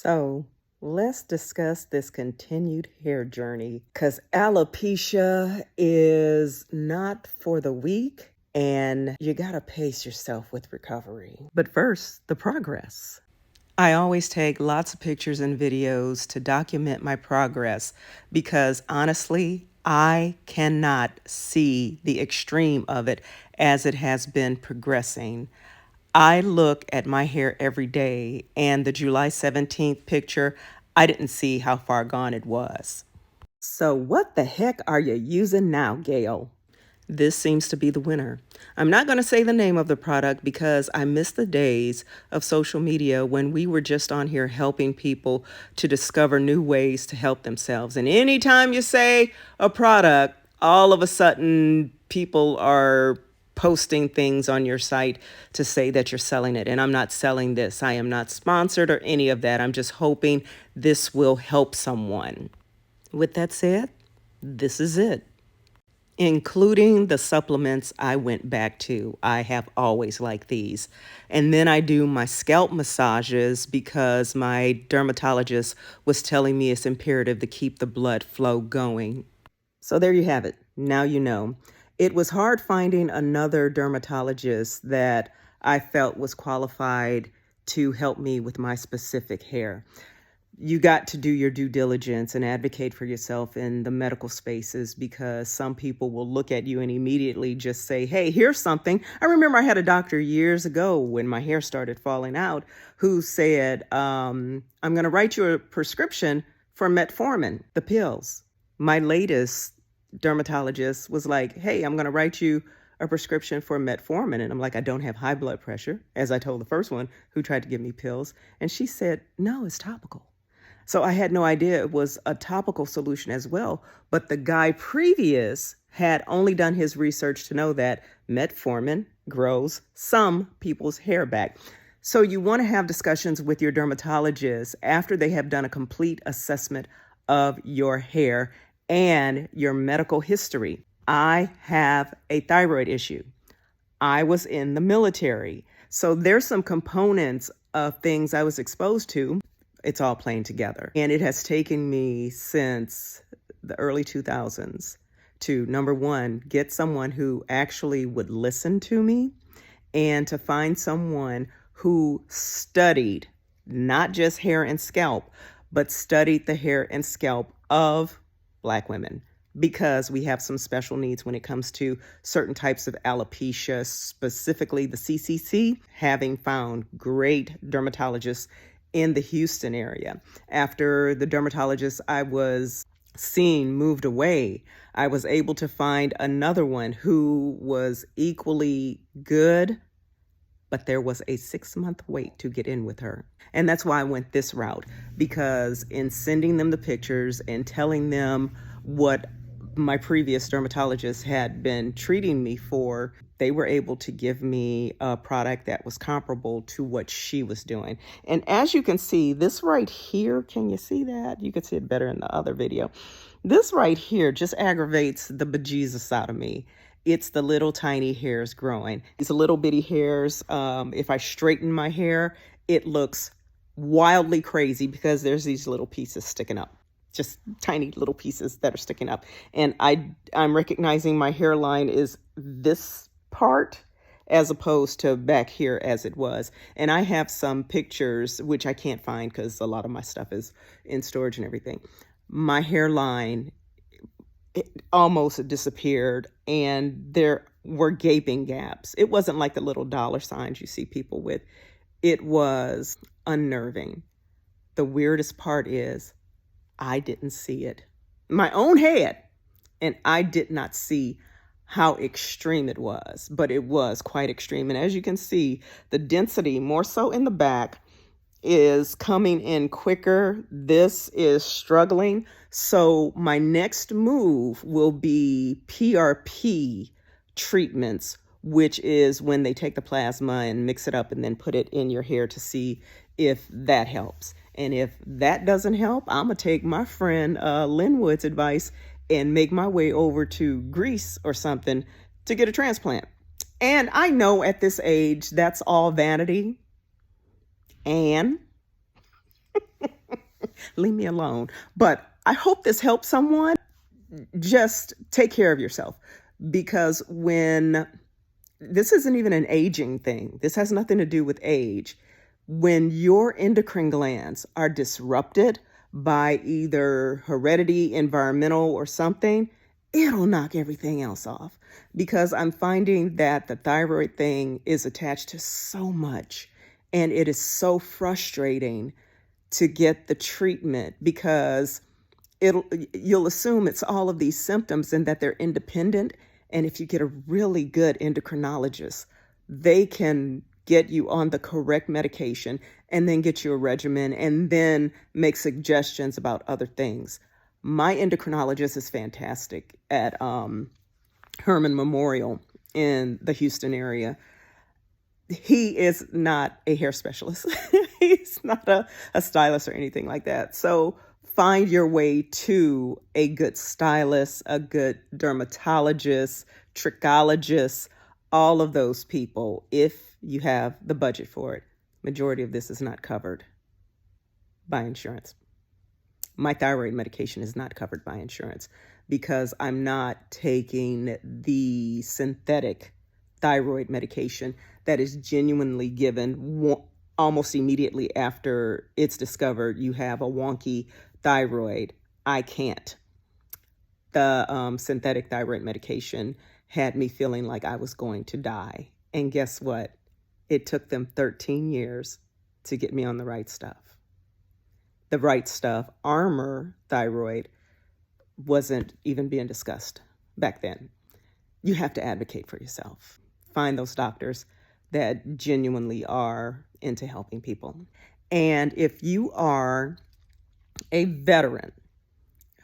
So let's discuss this continued hair journey because alopecia is not for the weak and you gotta pace yourself with recovery. But first, the progress. I always take lots of pictures and videos to document my progress because honestly, I cannot see the extreme of it as it has been progressing. I look at my hair every day, and the July 17th picture, I didn't see how far gone it was. So, what the heck are you using now, Gail? This seems to be the winner. I'm not going to say the name of the product because I miss the days of social media when we were just on here helping people to discover new ways to help themselves. And anytime you say a product, all of a sudden people are posting things on your site to say that you're selling it. And I'm not selling this. I am not sponsored or any of that. I'm just hoping this will help someone. With that said, this is it. Including the supplements I went back to. I have always liked these. And then I do my scalp massages because my dermatologist was telling me it's imperative to keep the blood flow going. So there you have it. Now you know. It was hard finding another dermatologist that I felt was qualified to help me with my specific hair. You got to do your due diligence and advocate for yourself in the medical spaces because some people will look at you and immediately just say, hey, here's something. I remember I had a doctor years ago when my hair started falling out who said, I'm going to write you a prescription for metformin, the pills. My latest dermatologist was like, hey, I'm going to write you a prescription for metformin. And I'm like, I don't have high blood pressure, as I told the first one who tried to give me pills. And she said, no, it's topical. So I had no idea it was a topical solution as well. But the guy previous had only done his research to know that metformin grows some people's hair back. So you want to have discussions with your dermatologist after they have done a complete assessment of your hair and your medical history. I have a thyroid issue. I was in the military. So there's some components of things I was exposed to. It's all playing together. And it has taken me since the early 2000s to, number one, get someone who actually would listen to me and to find someone who studied not just hair and scalp, but studied the hair and scalp of Black women because we have some special needs when it comes to certain types of alopecia, specifically the CCC, having found great dermatologists in the Houston area. After the dermatologist I was seeing moved away, I was able to find another one who was equally good, but there was a 6-month wait to get in with her. And that's why I went this route, because in sending them the pictures and telling them what my previous dermatologist had been treating me for, they were able to give me a product that was comparable to what she was doing. And as you can see, this right here, can you see that? You can see it better in the other video. This right here just aggravates the bejesus out of me. It's the little tiny hairs growing. These little bitty hairs, if I straighten my hair, it looks wildly crazy because there's these little pieces sticking up. Just tiny little pieces that are sticking up. And I'm recognizing my hairline is this part as opposed to back here as it was. And I have some pictures, which I can't find because a lot of my stuff is in storage and everything. My hairline, it almost disappeared and there were gaping gaps. It wasn't like the little dollar signs you see people with. It was unnerving. The weirdest part is I didn't see it. My own head. And I did not see how extreme it was, but it was quite extreme. And as you can see, the density, more so in the back, is coming in quicker. This is struggling. So my next move will be PRP treatments, which is when they take the plasma and mix it up and then put it in your hair to see if that helps. And if that doesn't help, I'm going to take my friend Linwood's advice and make my way over to Greece or something to get a transplant. And I know at this age, that's all vanity. And Leave me alone. But I hope this helps someone. Just take care of yourself, because when this isn't even an aging thing, this has nothing to do with age. When your endocrine glands are disrupted by either heredity, environmental, or something, it'll knock everything else off. Because I'm finding that the thyroid thing is attached to so much, and it is so frustrating to get the treatment, because you'll assume it's all of these symptoms and that they're independent. And if you get a really good endocrinologist, they can get you on the correct medication and then get you a regimen and then make suggestions about other things. My endocrinologist is fantastic at Herman Memorial in the Houston area. He is not a hair specialist. He's not a stylist or anything like that. So find your way to a good stylist, a good dermatologist, trichologist, all of those people, if you have the budget for it. Majority of this is not covered by insurance. My thyroid medication is not covered by insurance because I'm not taking the synthetic thyroid medication that is genuinely given almost immediately after it's discovered you have a wonky thyroid. I can't. The synthetic thyroid medication had me feeling like I was going to die. And guess what? It took them 13 years to get me on the right stuff. The right stuff, Armor thyroid, wasn't even being discussed back then. You have to advocate for yourself. Find those doctors that genuinely are into helping people. And if you are a veteran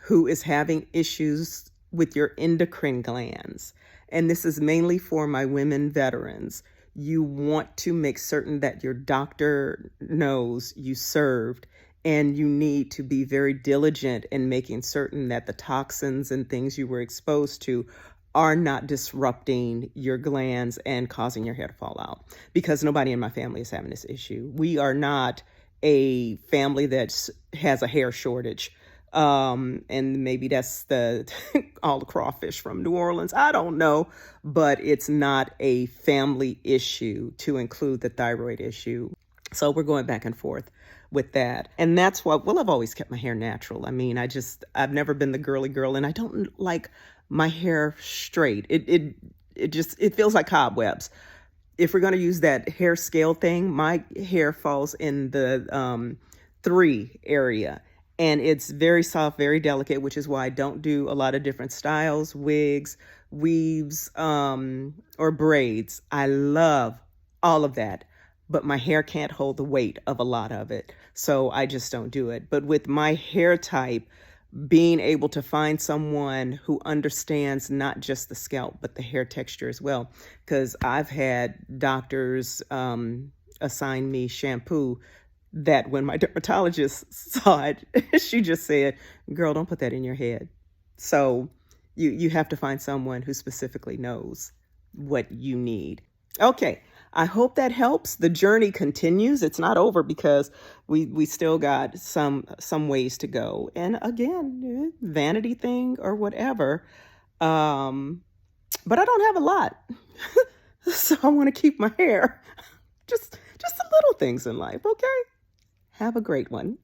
who is having issues with your endocrine glands, and this is mainly for my women veterans, you want to make certain that your doctor knows you served, and you need to be very diligent in making certain that the toxins and things you were exposed to are not disrupting your glands and causing your hair to fall out, because nobody in my family is having this issue. We are not a family that has a hair shortage. And maybe that's all the crawfish from New Orleans. I don't know, but it's not a family issue to include the thyroid issue. So we're going back and forth with that. And that's why, well, I've always kept my hair natural. I mean, I've never been the girly girl, and I don't like my hair straight. It feels like cobwebs. If we're going to use that hair scale thing, my hair falls in the 3 area. And it's very soft, very delicate, which is why I don't do a lot of different styles, wigs, weaves, or braids. I love all of that, but my hair can't hold the weight of a lot of it. So I just don't do it. But with my hair type, being able to find someone who understands not just the scalp, but the hair texture as well. Because I've had doctors assign me shampoo that when my dermatologist saw it, she just said, girl, don't put that in your head. So you have to find someone who specifically knows what you need. Okay, I hope that helps. The journey continues. It's not over, because we still got some ways to go. And again, vanity thing or whatever. But I don't have a lot. So I want to keep my hair. Just the little things in life, okay? Have a great one.